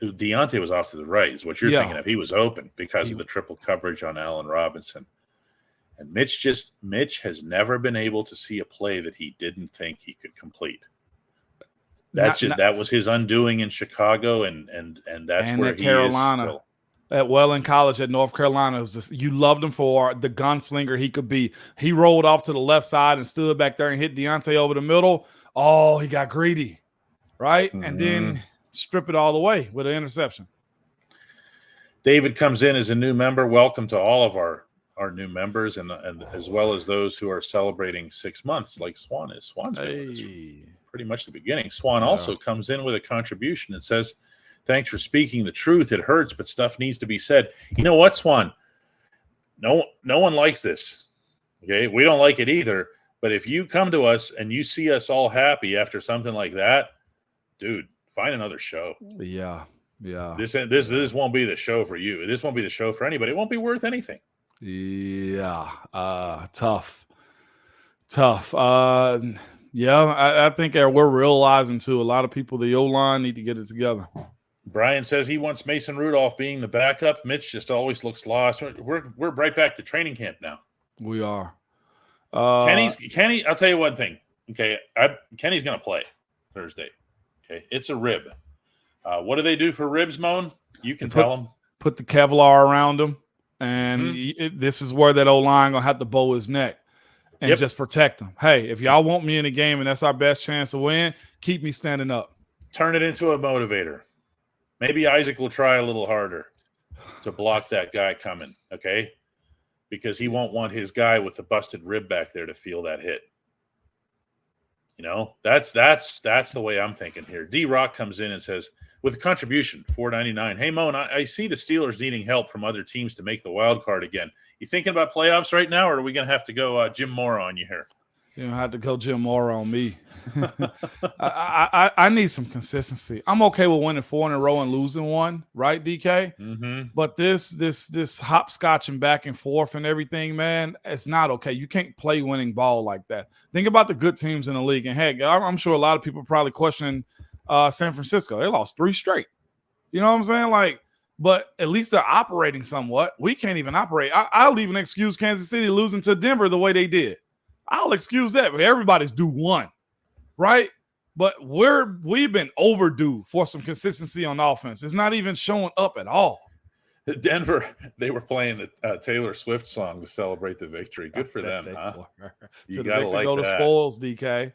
A: Deontay was off to the right, is what you're thinking of. He was open because of the triple coverage on Allen Robinson. And Mitch has never been able to see a play that he didn't think he could complete. That was his undoing in Chicago, and that's where he
B: Carolina.
A: is still.
B: In college at North Carolina, you loved him for the gunslinger he could be. He rolled off to the left side and stood back there and hit Deontay over the middle. Oh, he got greedy, right? Mm-hmm. And then strip it all away with an interception.
A: David comes in as a new member. Welcome to all of our new members, and as well as those who are celebrating 6 months, like Swan is. Swan's been pretty much the beginning. Swan also comes in with a contribution that says, thanks for speaking the truth. It hurts, but stuff needs to be said. You know what, Swan? No one likes this. Okay, we don't like it either. But if you come to us and you see us all happy after something like that, dude, find another show.
B: Yeah.
A: This won't be the show for you. This won't be the show for anybody. It won't be worth anything.
B: Yeah. Tough. I think we're realizing too. A lot of people, the O-line need to get it together.
A: Brian says he wants Mason Rudolph being the backup. Mitch just always looks lost. We're right back to training camp now.
B: We are.
A: Kenny. I'll tell you one thing. Okay, Kenny's going to play Thursday. Okay, it's a rib. What do they do for ribs, Moan? You can tell them.
B: Put the Kevlar around him, and this is where that O-line going to have to bow his neck and just protect him. Hey, if y'all want me in the game and that's our best chance to win, keep me standing up.
A: Turn it into a motivator. Maybe Isaac will try a little harder to block that guy coming, okay? Because he won't want his guy with the busted rib back there to feel that hit. You know, that's the way I'm thinking here. D-Rock comes in and says, with a contribution, $4.99. Hey, Moan, I see the Steelers needing help from other teams to make the wild card again. You thinking about playoffs right now, or are we going to have to go Jim Mora on you here?
B: You don't have to go Jim Mora on me. I need some consistency. I'm okay with winning 4 in a row and losing one, right, DK?
A: Mm-hmm.
B: But this hopscotching back and forth and everything, man, it's not okay. You can't play winning ball like that. Think about the good teams in the league. And, heck, I'm sure a lot of people are probably questioning San Francisco. They lost 3 straight. You know what I'm saying? But at least they're operating somewhat. We can't even operate. I'll even excuse Kansas City losing to Denver the way they did. I'll excuse that, but everybody's due one, right? But we've been overdue for some consistency on offense. It's not even showing up at all.
A: Denver, they were playing the Taylor Swift song to celebrate the victory. Good for them, huh? You gotta like that.
B: Go to spoils, DK.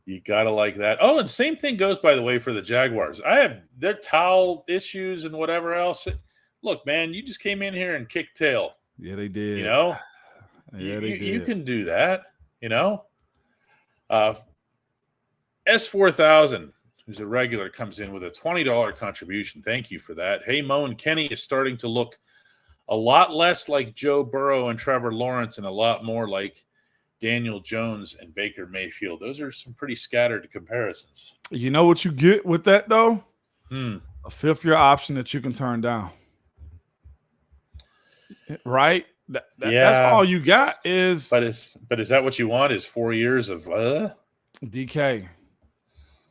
A: You gotta like that. Oh, and same thing goes, by the way, for the Jaguars. I have their towel issues and whatever else. Look, man, you just came in here and kicked tail.
B: Yeah, they did.
A: You know,
B: yeah, they did.
A: You can do that. You know, S4000, who's a regular, comes in with a $20 contribution. Thank you for that. Hey, Mo and Kenny is starting to look a lot less like Joe Burrow and Trevor Lawrence and a lot more like Daniel Jones and Baker Mayfield. Those are some pretty scattered comparisons.
B: You know what you get with that, though?
A: A
B: 5th-year option that you can turn down. Right? That's all you got is.
A: But is that what you want? Is 4 years of
B: DK?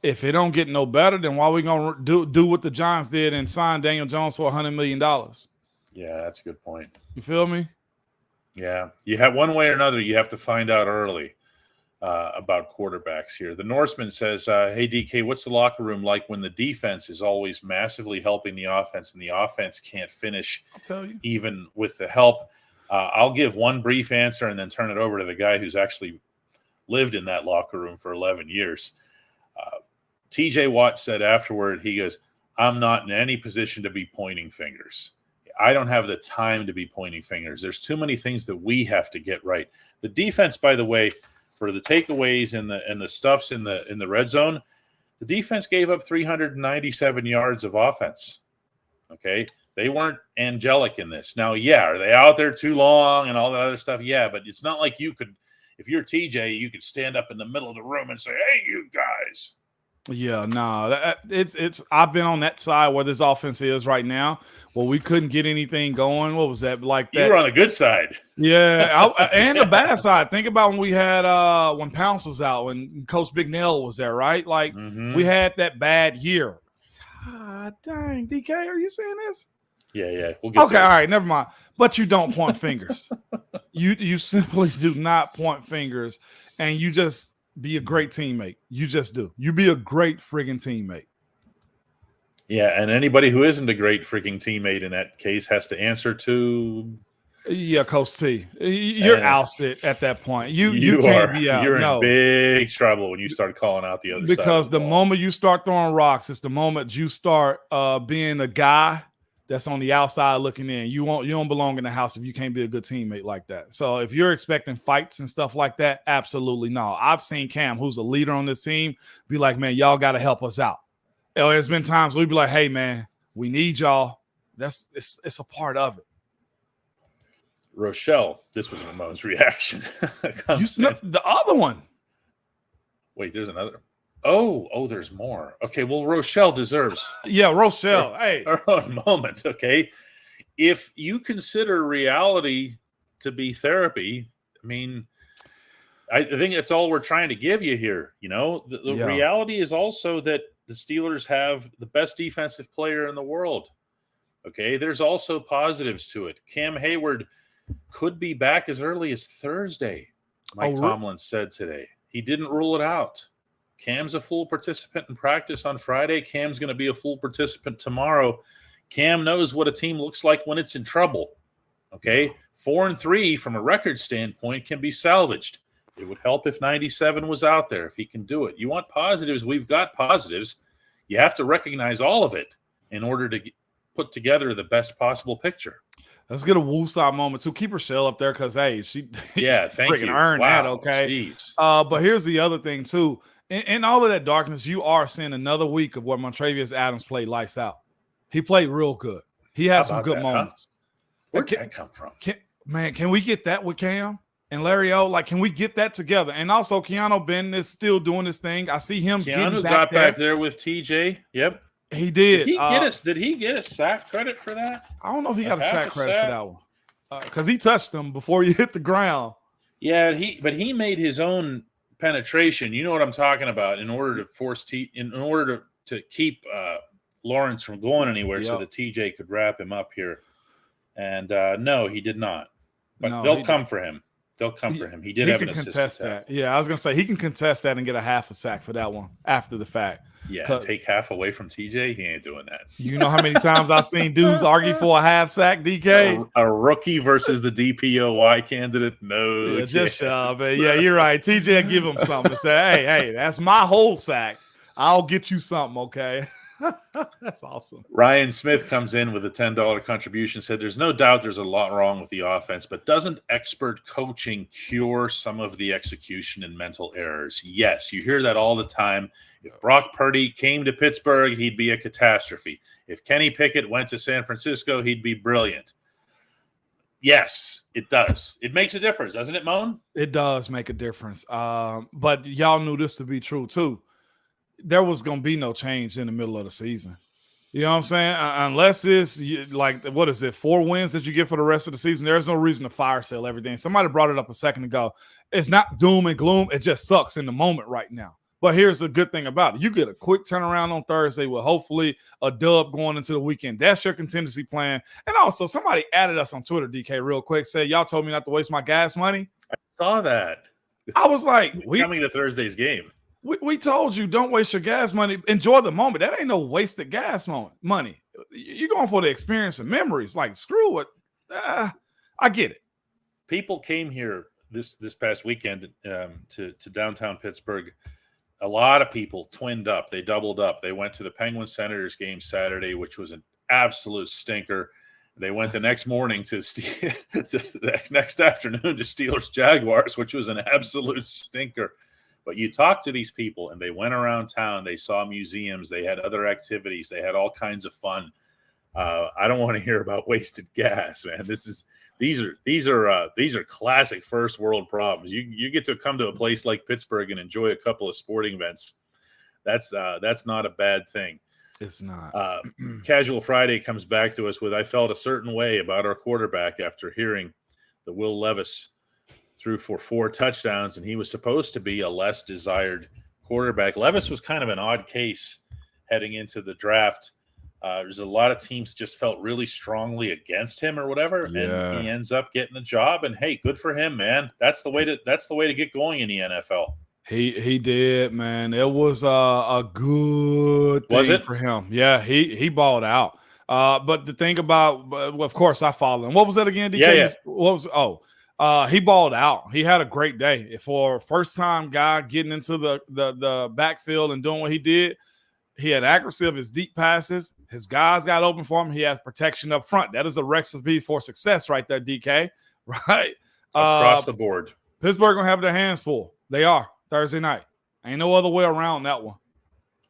B: If it don't get no better, then why are we gonna do what the Giants did and sign Daniel Jones for $100 million?
A: Yeah, that's a good point.
B: You feel me?
A: Yeah, you have one way or another. You have to find out early about quarterbacks here. The Norseman says, "Hey DK, what's the locker room like when the defense is always massively helping the offense and the offense can't finish?
B: I'll tell you,
A: even with the help." I'll give one brief answer and then turn it over to the guy who's actually lived in that locker room for 11 years. TJ Watt said afterward, he goes, I'm not in any position to be pointing fingers. I don't have the time to be pointing fingers. There's too many things that we have to get right. The defense, by the way, for the takeaways and the stuffs in the red zone, the defense gave up 397 yards of offense. Okay, they weren't angelic in this. Now, yeah, are they out there too long and all that other stuff? Yeah, but it's not like you could, if you're TJ, you could stand up in the middle of the room and say, "Hey, you guys."
B: Yeah, no, it's. I've been on that side where this offense is right now. Well, we couldn't get anything going. What was that like? That
A: you were on the good side.
B: Yeah, and the bad side. Think about when we had when Pounce was out, when Coach Big Nail was there, right? Like we had that bad year. God dang, DK, are you saying this?
A: Yeah. We'll get
B: okay, all right, never mind. But you don't point fingers. You simply do not point fingers, and you just be a great teammate. You just do. You be a great friggin' teammate.
A: Yeah, and anybody who isn't a great freaking teammate in that case has to answer to.
B: Yeah, Coach T. You're ousted at that point. You can't be out.
A: You're in big trouble when you start calling out the other side.
B: Because the moment you start throwing rocks, it's the moment you start being a guy that's on the outside looking in. You don't belong in the house if you can't be a good teammate like that. So if you're expecting fights and stuff like that, absolutely no. I've seen Cam, who's a leader on this team, be like, man, y'all got to help us out. There's been times we'd be like, hey, man, we need y'all. It's a part of it.
A: Rochelle, this was Ramon's reaction.
B: The other one.
A: Wait, there's another. Oh, there's more. Okay, well, Rochelle deserves.
B: Yeah, Rochelle.
A: Her own moment. Okay, if you consider reality to be therapy, I mean, I think that's all we're trying to give you here. You know, the reality is also that the Steelers have the best defensive player in the world. Okay, there's also positives to it. Cam Hayward could be back as early as Thursday, Mike Tomlin said today. He didn't rule it out. Cam's a full participant in practice on Friday. Cam's going to be a full participant tomorrow. Cam knows what a team looks like when it's in trouble. Okay, 4-3 from a record standpoint can be salvaged. It would help if 97 was out there, if he can do it. You want positives? We've got positives. You have to recognize all of it in order to put together the best possible picture.
B: Let's get a woosah moment. So keep Rochelle up there because, hey, she
A: thank you.
B: Earned that, okay? But here's the other thing, too. In all of that darkness, you are seeing another week of where Montravius Adams played lights out. He played real good. He had some good moments.
A: Huh? Where'd that come from?
B: Can we get that with Cam and Larry O? Like, can we get that together? And also, Keanu Ben is still doing his thing. I see him getting back there.
A: Back there with TJ. Yep.
B: He did.
A: Did he get a sack credit for that?
B: I don't know if he got a sack credit for that one. Because he touched him before he hit the ground.
A: Yeah, he made his own penetration. You know what I'm talking about. In order to keep Lawrence from going anywhere, so that TJ could wrap him up here. And no, he did not. But they'll come for him. They'll come for him. He have an
B: contest that. Yeah, I was gonna say he can contest that and get a half a sack for that one after the fact.
A: Yeah, take half away from TJ. He ain't doing that.
B: You know how many times I've seen dudes argue for a half sack, DK?
A: A rookie versus the DPOY candidate? No.
B: Yeah, just shut up, man. Yeah, you're right. TJ give him something to say, hey, that's my whole sack. I'll get you something, okay? That's awesome.
A: Ryan Smith comes in with a $10 contribution, said there's no doubt there's a lot wrong with the offense, but doesn't expert coaching cure some of the execution and mental errors? Yes, you hear that all the time. If Brock Purdy came to Pittsburgh, he'd be a catastrophe. If Kenny Pickett went to San Francisco, he'd be brilliant. Yes, it does. It makes a difference, doesn't it, Moan?
B: It does make a difference. But y'all knew this to be true, too. There was going to be no change in the middle of the season. You know what I'm saying? Unless it's like, what is it, 4 wins that you get for the rest of the season, there's no reason to fire sale everything. Somebody brought it up a second ago. It's not doom and gloom. It just sucks in the moment right now. But here's the good thing about it. You get a quick turnaround on Thursday with hopefully a dub going into the weekend. That's your contingency plan. And also, somebody added us on Twitter, DK, real quick, said, y'all told me not to waste my gas money.
A: I saw that.
B: I was like,
A: coming to Thursday's game.
B: We told you don't waste your gas money. Enjoy the moment. That ain't no wasted gas money. You're going for the experience and memories. Like, screw it. I get it.
A: People came here this past weekend to downtown Pittsburgh. A lot of people twinned up. They doubled up. They went to the Penguins Senators game Saturday, which was an absolute stinker. They went the next morning to the next afternoon to Steelers Jaguars, which was an absolute stinker. But you talk to these people, and they went around town. They saw museums. They had other activities. They had all kinds of fun. I don't want to hear about wasted gas, man. These are classic first world problems. You get to come to a place like Pittsburgh and enjoy a couple of sporting events. That's not a bad thing.
B: It's not.
A: Casual Friday comes back to us with, I felt a certain way about our quarterback after hearing that Will Levis threw for 4 touchdowns, and he was supposed to be a less desired quarterback. Levis was kind of an odd case heading into the draft. There's a lot of teams just felt really strongly against him or whatever, and he ends up getting a job. And hey, good for him, man. That's the way to get going in the NFL. He
B: did, man. It was a good thing for him. Yeah, he balled out. But the thing about, of course, I followed him. What was that again, DK?
A: Yeah.
B: What was? He balled out. He had a great day for a first-time guy getting into the backfield and doing what he did. He had accuracy of his deep passes. His guys got open for him. He has protection up front. That is a recipe for success right there, DK. Right?
A: Across the board.
B: Pittsburgh going to have their hands full. They are Thursday night. Ain't no other way around that one.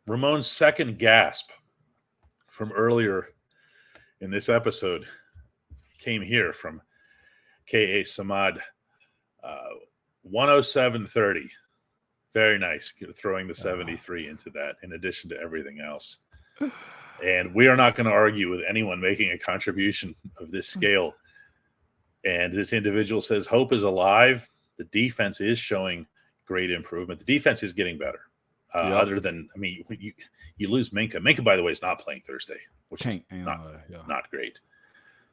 A: Ramon's second gasp from earlier in this episode came here from K.A. Samad. 107.30. Very nice, throwing the 73 into that in addition to everything else. And we are not going to argue with anyone making a contribution of this scale. And this individual says hope is alive. The defense is showing great improvement. The defense is getting better. Other than, I mean, you lose Minka. Minka, by the way, is not playing Thursday, which is not great.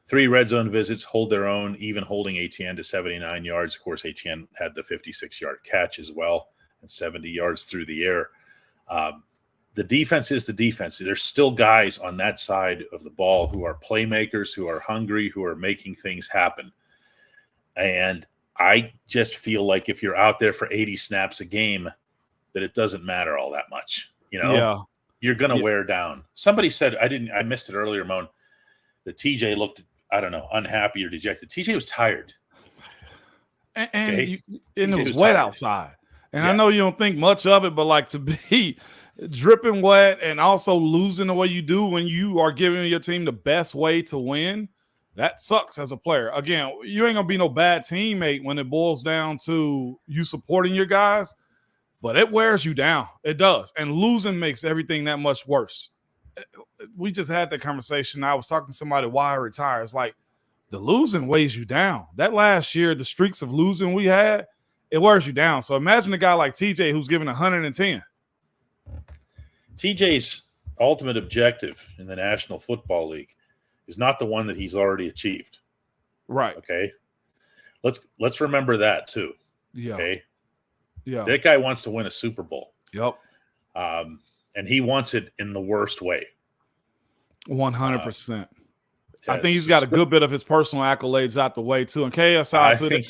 A: 3 red zone visits, hold their own, even holding Etienne to 79 yards. Of course, Etienne had the 56-yard catch as well. 70 yards through the air. The defense is the defense. There's still guys on that side of the ball who are playmakers, who are hungry, who are making things happen. And I just feel like if you're out there for 80 snaps a game, that it doesn't matter all that much. You're going to wear down. Somebody said, I missed it earlier, Moan, that TJ looked, I don't know, unhappy or dejected. TJ was tired.
B: And it was wet outside. And I know you don't think much of it, but like to be dripping wet and also losing the way you do when you are giving your team the best way to win, that sucks as a player. Again, you ain't going to be no bad teammate when it boils down to you supporting your guys, but it wears you down. It does. And losing makes everything that much worse. We just had that conversation. I was talking to somebody why I retire. It's like the losing weighs you down. That last year, the streaks of losing we had, it wears you down. So imagine a guy like TJ who's given 110.
A: TJ's ultimate objective in the National Football League is not the one that he's already achieved.
B: Right.
A: Okay. Let's remember that too.
B: Yeah.
A: Okay.
B: Yeah.
A: That guy wants to win a Super Bowl.
B: Yep.
A: And he wants it in the worst way.
B: 100%. I think he's got a good bit of his personal accolades out the way too. And KSI,
A: I think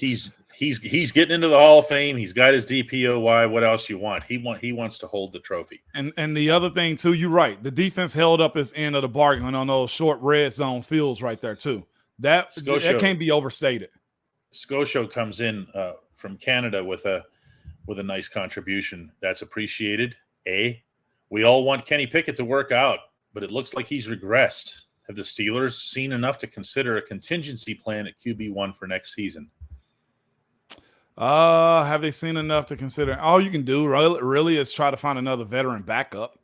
A: he's getting into the Hall of Fame. He's got his DPOY. What else you want? He wants to hold the trophy.
B: And the other thing too, you're right. The defense held up his end of the bargain on those short red zone fields right there too. That can't be overstated.
A: Scotia comes in from Canada with a nice contribution. That's appreciated. We all want Kenny Pickett to work out, but it looks like he's regressed. Have the Steelers seen enough to consider a contingency plan at QB1 for next season?
B: Have they seen enough to consider? All you can do really is try to find another veteran backup.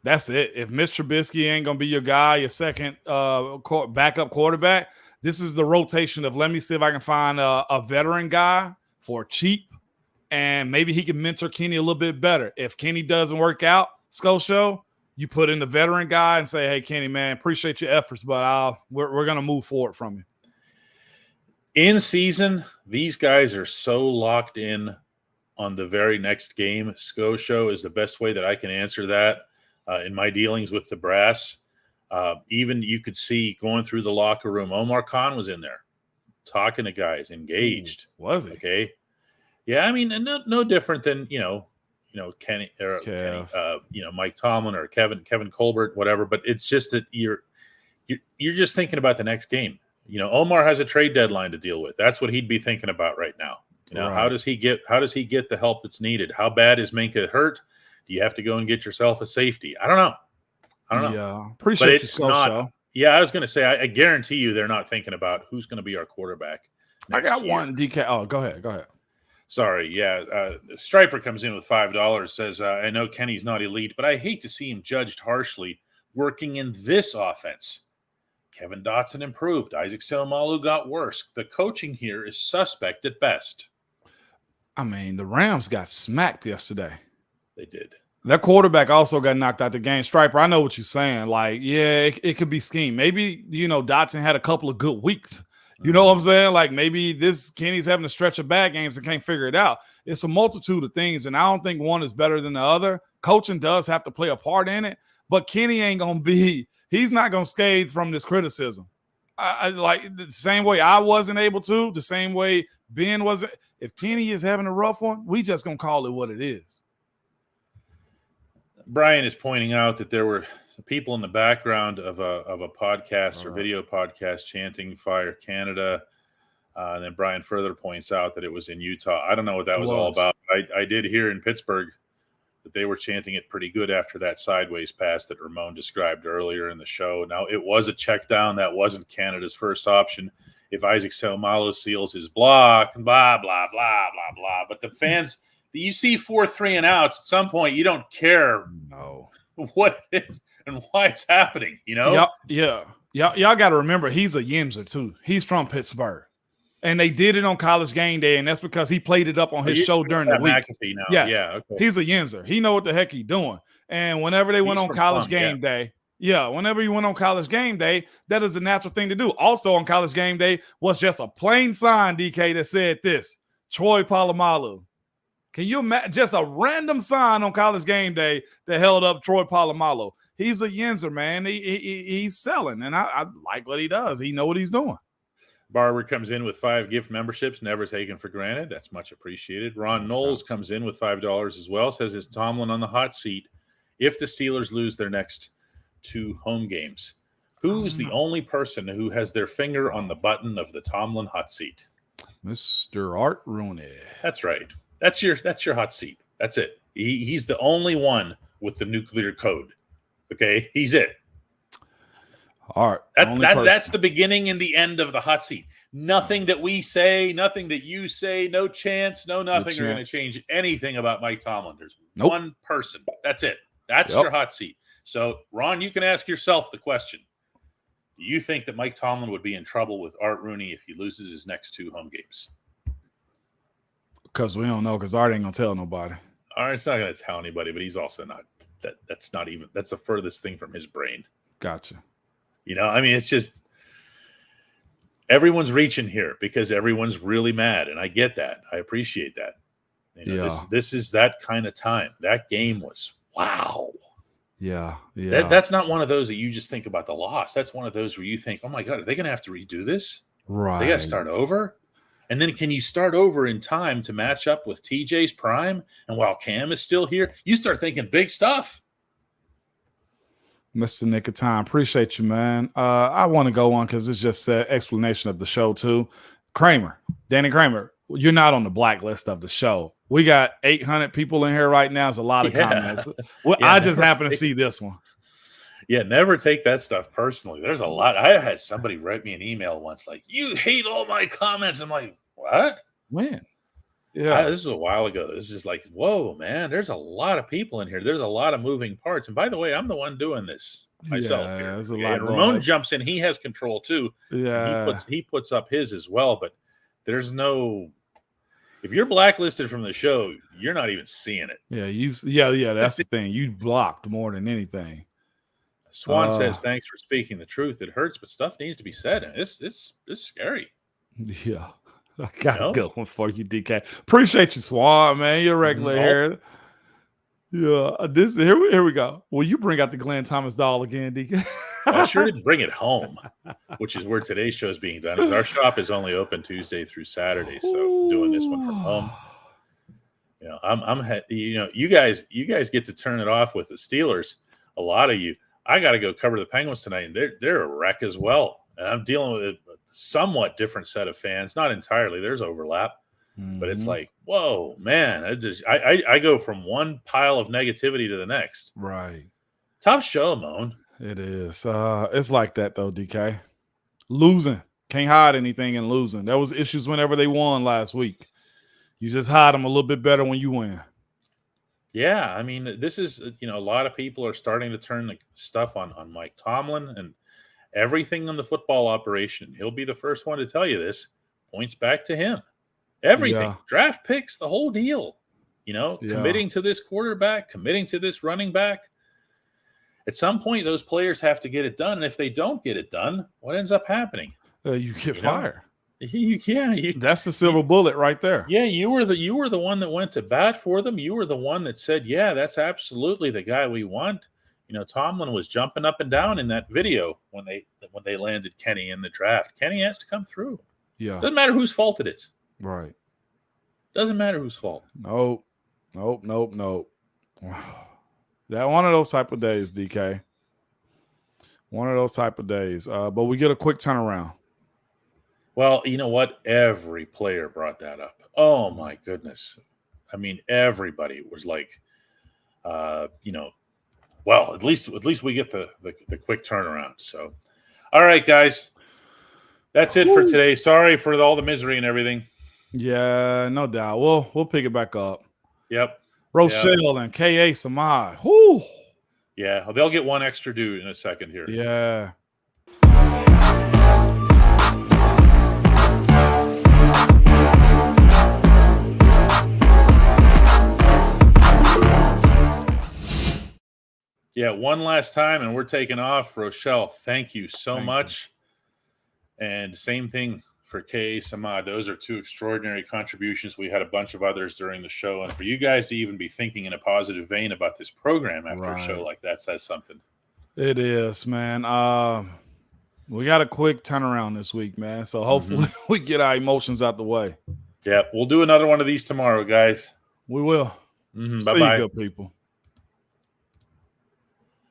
B: That's it. If Mitch Trubisky ain't going to be your guy, your second backup quarterback, this is the rotation of let me see if I can find a veteran guy for cheap, and maybe he can mentor Kenny a little bit better. If Kenny doesn't work out, Scotia, you put in the veteran guy and say, hey, Kenny, man, appreciate your efforts, but we're going to move forward from you.
A: In season, these guys are so locked in on the very next game. Scotia is the best way that I can answer that in my dealings with the brass. Even you could see going through the locker room, Omar Khan was in there talking to guys, engaged.
B: Was he?
A: Okay. Yeah, I mean, and no different than Kenny or Mike Tomlin or Kevin Colbert, whatever. But it's just that you're just thinking about the next game. Omar has a trade deadline to deal with. That's what he'd be thinking about right now.
B: Right.
A: How does he get the help that's needed? How bad is Minkah hurt? Do you have to go and get yourself a safety? I don't know.
B: Yeah, appreciate you so much.
A: Yeah, I was going to say, I guarantee you they're not thinking about who's going to be our quarterback.
B: I got one, DK. Oh, go ahead.
A: Sorry, yeah. Striper comes in with $5, says, I know Kenny's not elite, but I hate to see him judged harshly working in this offense. Kevin Dotson improved. Isaac Seumalo got worse. The coaching here is suspect at best.
B: I mean, the Rams got smacked yesterday.
A: They did.
B: Their quarterback also got knocked out the game. Striper, I know what you're saying. Like, yeah, it could be scheme. Maybe, Dotson had a couple of good weeks. You know what I'm saying? Like, maybe Kenny's having a stretch of bad games and can't figure it out. It's a multitude of things, and I don't think one is better than the other. Coaching does have to play a part in it, but Kenny ain't going to he's not going to scathe from this criticism. I like the same way I wasn't able to, the same way Ben wasn't. If Kenny is having a rough one, we just going to call it what it is.
A: Brian is pointing out that there were people in the background of a podcast or video podcast chanting "Fire Canada," and then Brian further points out that it was in Utah. I don't know what that was all about. I did hear in Pittsburgh that they were chanting it pretty good after that sideways pass that Ramon described earlier in the show. Now, it was a check down. That wasn't Canada's first option. If Isaac Seumalo seals his block, blah, blah, blah, blah, blah. But the fans, you see 4 3-and-outs, at some point, you don't care what it is and why it's happening,
B: Yeah. Y'all got to remember, he's a Yinzer, too. He's from Pittsburgh. And they did it on College Game Day, and that's because he played it up on his show during the week.
A: McAfee now.
B: Yes.
A: Yeah, okay.
B: He's a Yinzer. He know what the heck he's doing. And whenever they went on College Game Day, whenever you went on College Game Day, that is a natural thing to do. Also on College Game Day was just a plain sign, DK, that said this, Troy Polamalu. Can you imagine just a random sign on College Game Day that held up Troy Polamalu? He's a Yinzer, man. He's selling, and I like what he does. He know what he's doing.
A: Barber comes in with 5 gift memberships, never taken for granted. That's much appreciated. Ron Knowles comes in with $5 as well, says, is Tomlin on the hot seat if the Steelers lose their next 2 home games? Who's the only person who has their finger on the button of the Tomlin hot seat?
B: Mr. Art Rooney.
A: That's right. That's your hot seat. That's it. He's the only one with the nuclear code. Okay? He's it.
B: All right.
A: That's the beginning and the end of the hot seat. Nothing that we say, nothing that you say, no chance, nothing are going to change anything about Mike Tomlin. There's one person. That's it. That's your hot seat. So, Ron, you can ask yourself the question. Do you think that Mike Tomlin would be in trouble with Art Rooney if he loses his next 2 home games?
B: Because we don't know, because Art ain't going to tell nobody.
A: Art's not going to tell anybody, but he's also not. That's the furthest thing from his brain.
B: Gotcha.
A: I mean, it's just everyone's reaching here because everyone's really mad, and I get that. I appreciate that. This is that kind of time. That game was wow.
B: Yeah.
A: That's not one of those that you just think about the loss. That's one of those where you think, oh my God, are they going to have to redo this?
B: Right.
A: They got to start over. And then can you start over in time to match up with TJ's prime? And while Cam is still here, you start thinking big stuff.
B: Mr. Nick of Time, appreciate you, man. I want to go on because it's just an explanation of the show, too. Danny Kramer, you're not on the blacklist of the show. We got 800 people in here right now. There's a lot of comments. Well, I just happen to see this one.
A: Yeah, never take that stuff personally. There's a lot. I had somebody write me an email once like, you hate all my comments. I'm like, what?
B: When? Yeah.
A: This was a while ago. It was just like, whoa, man, there's a lot of people in here. There's a lot of moving parts. And by the way, I'm the one doing this myself here.
B: There's a lot.
A: And Ramon jumps in. He has control too.
B: Yeah.
A: He puts up his as well, but there's no – if you're blacklisted from the show, you're not even seeing it.
B: Yeah, that's the thing. You blocked more than anything.
A: Swan says, thanks for speaking the truth. It hurts, but stuff needs to be said. It's scary.
B: Yeah. I got a good one for you, DK. Appreciate you, Swan, man. You're regular here. Yeah. Here we go. Will you bring out the Glenn Thomas doll again, DK?
A: I sure didn't bring it home, which is where today's show is being done. Our shop is only open Tuesday through Saturday, so I'm doing this one from home. you guys get to turn it off with the Steelers. A lot of you, I got to go cover the Penguins tonight, and they're a wreck as well. And I'm dealing with a somewhat different set of fans, not entirely. There's overlap, but it's like, whoa, man! I go from one pile of negativity to the next.
B: Right.
A: Tough show, Moan.
B: It is. It's like that though, DK. Losing. Can't hide anything in losing. There was issues whenever they won last week. You just hide them a little bit better when you win.
A: Yeah, I mean, this is, a lot of people are starting to turn the stuff on Mike Tomlin and everything on the football operation. He'll be the first one to tell you this. Points back to him. Everything.
B: Yeah.
A: Draft picks, the whole deal. Committing to this quarterback, committing to this running back. At some point, those players have to get it done. And if they don't get it done, what ends up happening?
B: You get fired.
A: That's
B: the silver bullet right there.
A: Yeah, you were the one that went to bat for them. You were the one that said, yeah, that's absolutely the guy we want. Tomlin was jumping up and down in that video when they landed Kenny in the draft. Kenny has to come through.
B: Yeah.
A: Doesn't matter whose fault it is.
B: Right.
A: Doesn't matter whose fault.
B: Nope. That one of those type of days, DK. One of those type of days. But we get a quick turnaround.
A: Well, you know what? Every player brought that up. Oh my goodness. I mean, everybody was like, well, at least we get the quick turnaround. So, all right, guys, that's it for today. Sorry for all the misery and everything.
B: Yeah, no doubt. We'll pick it back up.
A: Yep.
B: Rochelle and K.A. Samad. Whoo.
A: Yeah, they'll get one extra due in a second here.
B: Yeah.
A: Yeah, one last time, and we're taking off. Rochelle, thank you so much. And same thing for K.A. Samad. Those are two extraordinary contributions. We had a bunch of others during the show. And for you guys to even be thinking in a positive vein about this program after a show like that says something.
B: It is, man. We got a quick turnaround this week, man. So hopefully we get our emotions out the way.
A: Yeah, we'll do another one of these tomorrow, guys.
B: We will.
A: Bye-bye.
B: See you good people.